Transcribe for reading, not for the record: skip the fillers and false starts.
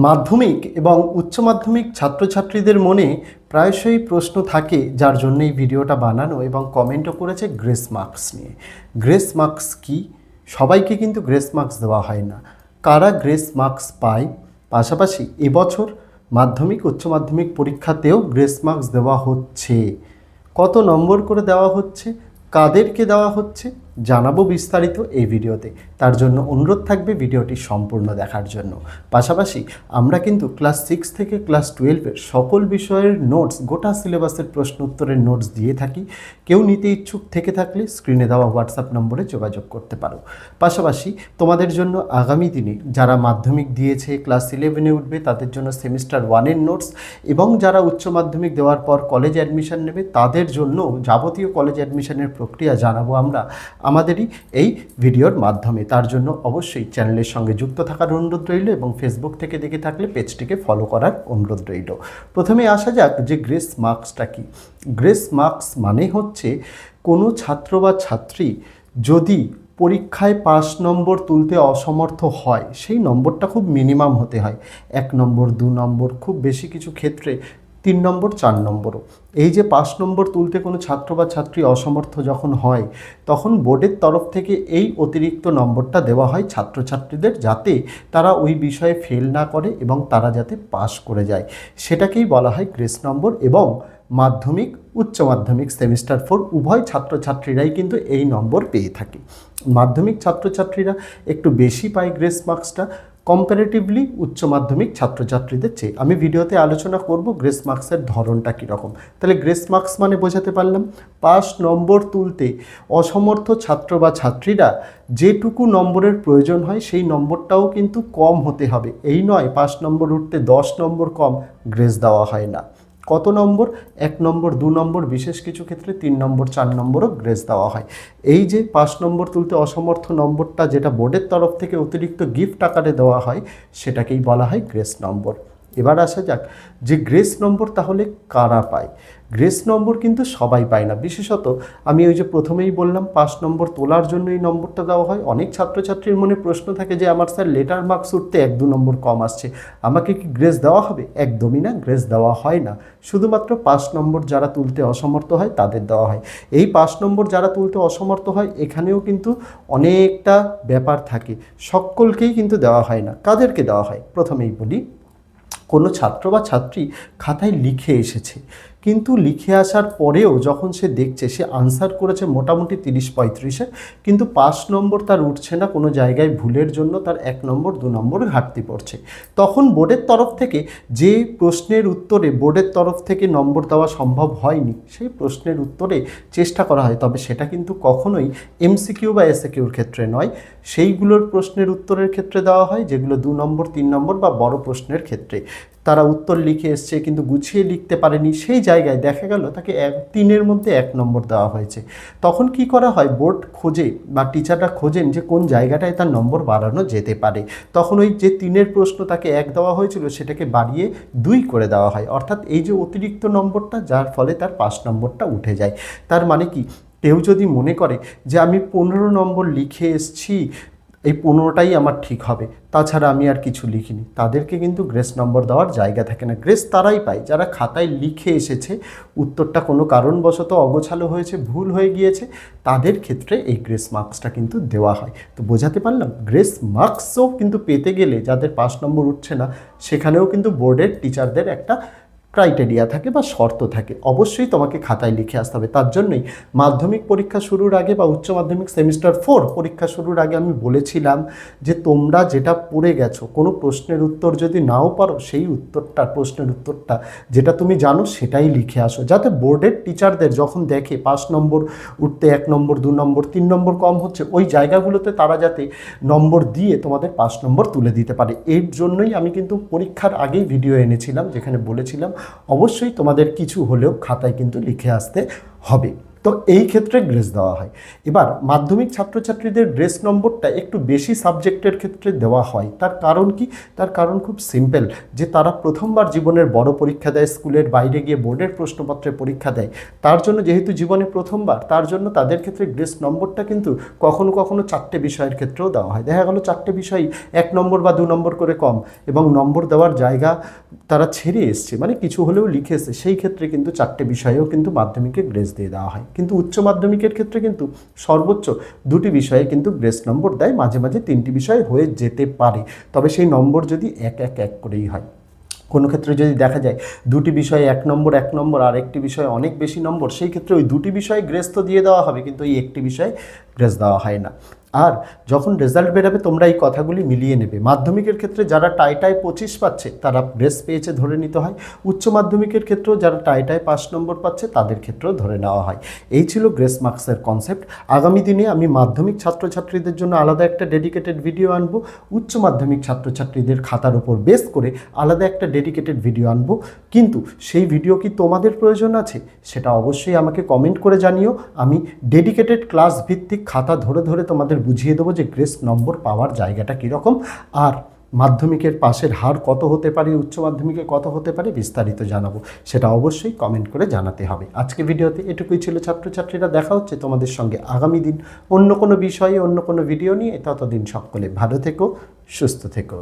মাধ্যমিক এবং উচ্চ মাধ্যমিক ছাত্রছাত্রীদের মনে প্রায়শই প্রশ্ন থাকে, যার জন্য এই ভিডিওটা বানানো এবং কমেন্টও করেছে গ্রেস মার্কস নিয়ে। গ্রেস মার্কস কি? সবাইকে কিন্তু গ্রেস মার্কস দেওয়া হয় না। কারা গ্রেস মার্কস পায়? পাশাপাশি এবছর মাধ্যমিক উচ্চ মাধ্যমিক পরীক্ষাতেও গ্রেস মার্কস দেওয়া হচ্ছে। কত নম্বর করে দেওয়া হচ্ছে, কাদেরকে দেওয়া হচ্ছে, জানাবো বিস্তারিত এই ভিডিওতে। তার জন্য অনুরোধ থাকবে ভিডিওটি সম্পূর্ণ দেখার জন্য। পাশাপাশি আমরা কিন্তু ক্লাস 6 থেকে ক্লাস 12-এর সকল বিষয়ের নোটস, গোটা সিলেবাসের প্রশ্ন উত্তরের নোটস দিয়ে থাকি। কেউ নিতে ইচ্ছুক থেকে থাকলে স্ক্রিনে দেওয়া হোয়াটসঅ্যাপ নম্বরে যোগাযোগ করতে পারো। পাশাপাশি তোমাদের জন্য আগামী দিনে যারা মাধ্যমিক দিয়েছে, ক্লাস 11-এ উঠবে, তাদের জন্য সেমিস্টার 1-এর নোটস, এবং যারা উচ্চ মাধ্যমিক দেওয়ার পর কলেজ অ্যাডমিশন নেবে তাদের জন্য যাবতীয় কলেজ অ্যাডমিশনের প্রক্রিয়া জানাবো আমরা আমাদেরই এই ভিডিওর মাধ্যমে। তার জন্য অবশ্যই চ্যানেলের সঙ্গে যুক্ত থাকার অনুরোধ রইল এবং ফেসবুক থেকে দেখে থাকলে পেজটিকে ফলো করার অনুরোধ রইল। প্রথমে আসা যাক যে গ্রেস মার্কসটা কি। গ্রেস মার্কস মানে হচ্ছে কোনো ছাত্র বা ছাত্রী যদি পরীক্ষায় 5 নম্বর তুলতে অসমর্থ হয়, সেই নম্বরটা খুব মিনিমাম হতে হয়। 1 নম্বর, 2 নম্বর, খুব বেশি কিছু ক্ষেত্রে 3 নম্বর, 4 নম্বরও। এই যে 5 নম্বর তুলতে কোনো ছাত্র বা ছাত্রী অসমর্থ যখন হয়, তখন বোর্ডের তরফ থেকে এই অতিরিক্ত নম্বরটা দেওয়া হয় ছাত্রছাত্রীদের, যাতে তারা ওই বিষয়ে ফেল না করে এবং তারা যাতে পাস করে যায়। সেটাকেই বলা হয় গ্রেস নম্বর। এবং মাধ্যমিক উচ্চ মাধ্যমিক সেমিস্টার 4 উভয় ছাত্রছাত্রীরাই কিন্তু এই নম্বর পেয়ে থাকে। মাধ্যমিক ছাত্রছাত্রীরা একটু বেশি পায় গ্রেস মার্কসটা কম্পারেটিভলি উচ্চ মাধ্যমিক ছাত্রছাত্রীদের চেয়ে। আমি ভিডিওতে আলোচনা করব গ্রেস মার্কসের ধরনটা কীরকম। তাহলে গ্রেস মার্কস মানে বোঝাতে পারলাম 5 নম্বর তুলতে অসমর্থ ছাত্র বা ছাত্রীরা যেটুকু নম্বরের প্রয়োজন হয় সেই নম্বরটাও কিন্তু কম হতে হবে। এই নয় 5 নম্বর উঠতে 10 নম্বর কম গ্রেস দেওয়া হয় না। কত নম্বর? 1 নম্বর, 2 নম্বর, বিশেষ কিছু ক্ষেত্রে 3 নম্বর, 4 নম্বরও গ্রেস দেওয়া হয়। এই যে 5 নম্বর তুলতে অসমর্থ নম্বরটা যেটা বোর্ডের তরফ থেকে অতিরিক্ত গিফট আকারে দেওয়া হয়, সেটাকেই বলা হয় গ্রেস নম্বর। এবার আসা যাক যে গ্রেস নম্বর তাহলে কারা পায়। গ্রেস নম্বর কিন্তু সবাই পায় না। বিশেষত আমি ওই যে প্রথমেই বললাম 5 নম্বর তোলার জন্য এই নম্বরটা দেওয়া হয়। অনেক ছাত্রছাত্রীর মনে প্রশ্ন থাকে যে আমার স্যার লেটার মার্কস উঠতে 1-2 নম্বর কম আসছে, আমাকে কি গ্রেস দেওয়া হবে? একদমই না, গ্রেস দেওয়া হয় না। শুধুমাত্র 5 নম্বর যারা তুলতে অসমর্থ হয় তাদের দেওয়া হয়। এই 5 নম্বর যারা তুলতে অসমর্থ হয় এখানেও কিন্তু অনেকটা ব্যাপার থাকে, সকলকেই কিন্তু দেওয়া হয় না। কাদেরকে দেওয়া হয় প্রথমেই বলি। কোনো ছাত্র বা ছাত্রী খাতায় লিখে এসেছে, কিন্তু লিখে আসার পরেও যখন সে দেখছে সে আনসার করেছে মোটামুটি 30-35-এ, কিন্তু 5 নম্বর তার উঠছে না, কোনো জায়গায় ভুলের জন্য তার 1 নম্বর 2 নম্বর ঘাটতি পড়ছে, তখন বোর্ডের তরফ থেকে যে প্রশ্নের উত্তরে বোর্ডের তরফ থেকে নম্বর দেওয়া সম্ভব হয়নি, সেই প্রশ্নের উত্তরে চেষ্টা করা হয়। তবে সেটা কিন্তু কখনোই এমসিকিউ বা এসএকিউর ক্ষেত্রে নয়, সেইগুলোর প্রশ্নের উত্তরের ক্ষেত্রে দেওয়া হয় যেগুলো 2 নম্বর 3 নম্বর বা বড় প্রশ্নের ক্ষেত্রে। তারা উত্তর লিখে এসছে কিন্তু গুছিয়ে লিখতে পারেনি, সেই জায়গায় দেখা গেল তাকে 3-এর মধ্যে 1 নম্বর দেওয়া হয়েছে। তখন কি করা হয়, বোর্ড খোঁজে বা টিচাররা খোঁজেন যে কোন জায়গাটায় তার নম্বর বাড়ানো যেতে পারে। তখন ওই যে 3-এর প্রশ্ন তাকে 1 দেওয়া হয়েছিল সেটাকে বাড়িয়ে 2 করে দেওয়া হয়। অর্থাৎ এই যে অতিরিক্ত নম্বরটা, যার ফলে তার 5 নম্বরটা উঠে যায়। তার মানে কি, কেউ যদি মনে করে যে আমি 15 নম্বর লিখে এসছি, এই 15টাই আমার ঠিক হবে, তাছাড়া আমি আর কিছু লিখিনি, তাদেরকে কিন্তু গ্রেস নম্বর দেওয়ার জায়গা থাকে না। গ্রেস তারাই পায় যারা খাতায় লিখে এসেছে, উত্তরটা কোনো কারণবশত অগোছালো হয়েছে, ভুল হয়ে গিয়েছে, তাদের ক্ষেত্রে এই গ্রেস মার্কসটা কিন্তু দেওয়া হয়। তো বোঝাতে পারলাম, গ্রেস মার্কসও কিন্তু পেতে গেলে যাদের 5 নম্বর উঠছে না, সেখানেও কিন্তু বোর্ডের টিচারদের একটা ক্রাইটেরিয়া থাকে বা শর্ত থাকে, অবশ্যই তোমাকে খাতায় লিখে আসতে হবে। তার জন্যই মাধ্যমিক পরীক্ষা শুরুর আগে বা উচ্চ মাধ্যমিক সেমিস্টার 4 পরীক্ষা শুরুর আগে আমি বলেছিলাম যে তোমরা যেটা পড়ে গেছো, কোনো প্রশ্নের উত্তর যদি নাও পারো, সেই উত্তরটা, প্রশ্নের উত্তরটা যেটা তুমি জানো সেটাই লিখে আসো, যাতে বোর্ডের টিচারদের যখন দেখে 5 নম্বর উঠতে 1 নম্বর 2 নম্বর 3 নম্বর কম হচ্ছে, ওই জায়গাগুলোতে তারা যাতে নম্বর দিয়ে তোমাদের 5 নম্বর তুলে দিতে পারে। এর জন্যই আমি কিন্তু পরীক্ষার আগেই ভিডিও এনেছিলাম যেখানে বলেছিলাম অবশ্যই তোমাদের কিছু হলেও খাতায় কিন্তু লিখে আসতে হবে। তো এই ক্ষেত্রে গ্রেস দেওয়া হয়। এবার মাধ্যমিক ছাত্রছাত্রীদের গ্রেস নম্বরটা একটু বেশি সাবজেক্টের ক্ষেত্রে দেওয়া হয়। তার কারণ কি? তার কারণ খুব সিম্পল, যে তারা প্রথমবার জীবনের বড় পরীক্ষা দেয়, স্কুলের বাইরে গিয়ে বোর্ডের প্রশ্নপত্রে পরীক্ষা দেয়। তার জন্য যেহেতু জীবনে প্রথমবার, তার জন্য তাদের ক্ষেত্রে গ্রেস নম্বরটা কিন্তু কখনো কখনো 4টে বিষয়ের ক্ষেত্রেও দেওয়া হয়। দেখা গেল 4টে বিষয় 1 নম্বর বা 2 নম্বর করে কম, এবং নম্বর দেওয়ার জায়গা তারা ছেড়ে এসছে, মানে কিছু হলেও লিখে এসছে, সেই ক্ষেত্রে কিন্তু 4টে বিষয়েও কিন্তু মাধ্যমিকে গ্রেস দিয়ে দেওয়া হয়। কিন্তু উচ্চ মাধ্যমিকের ক্ষেত্রে কিন্তু সর্বোচ্চ 2টি বিষয়ে কিন্তু গ্রেস নম্বর দেয়, মাঝে মাঝে 3টি বিষয় হয়ে যেতে পারে, তবে সেই নম্বর যদি এক করেই হয়। কোনো ক্ষেত্রে যদি দেখা যায় 2টি বিষয়ে 1 নম্বর আর একটি বিষয়ে অনেক বেশি নম্বর, সেই ক্ষেত্রে ওই 2টি বিষয়ে গ্রেস তো দিয়ে দেওয়া হবে, কিন্তু এই একটি বিষয়ে গ্রেস দেওয়া হয় না। আর যখন রেজাল্ট বেরোবে তোমরা এই কথাগুলি মিলিয়ে নেবে। মাধ্যমিকের ক্ষেত্রে যারা টাইটায় 25 পাচ্ছে তারা গ্রেস পেয়েছে ধরে নিতে হয়। উচ্চ মাধ্যমিকের ক্ষেত্রেও যারা টাইটায় 5 নম্বর পাচ্ছে তাদের ক্ষেত্রেও ধরে নেওয়া হয়। এই ছিল গ্রেস মার্কসের কনসেপ্ট। আগামী দিনে আমি মাধ্যমিক ছাত্রছাত্রীদের জন্য আলাদা একটা ডেডিকেটেড ভিডিও আনবো, উচ্চ মাধ্যমিক ছাত্রছাত্রীদের খাতার উপর বেস করে আলাদা একটা ডেডিকেটেড ভিডিও আনবো। কিন্তু সেই ভিডিও কি তোমাদের প্রয়োজন আছে সেটা অবশ্যই আমাকে কমেন্ট করে জানিও। আমি ডেডিকেটেড ক্লাস ভিত্তিক খাতা ধরে ধরে তোমাদের বুঝিয়ে দেবো যে গ্রেস নম্বর পাওয়ার জায়গাটা কীরকম, আর মাধ্যমিকের পাশের হার কত হতে পারে, উচ্চ মাধ্যমিকে কত হতে পারে, বিস্তারিত জানাবো। সেটা অবশ্যই কমেন্ট করে জানাতে হবে। আজকে ভিডিওতে এটুকুই ছিল ছাত্রছাত্রীরা। দেখা হচ্ছে তোমাদের সঙ্গে আগামী দিন অন্য কোনো বিষয়ে, অন্য কোনো ভিডিও নিয়ে। ততদিন সকলে ভালো থেকো, সুস্থ থেকো।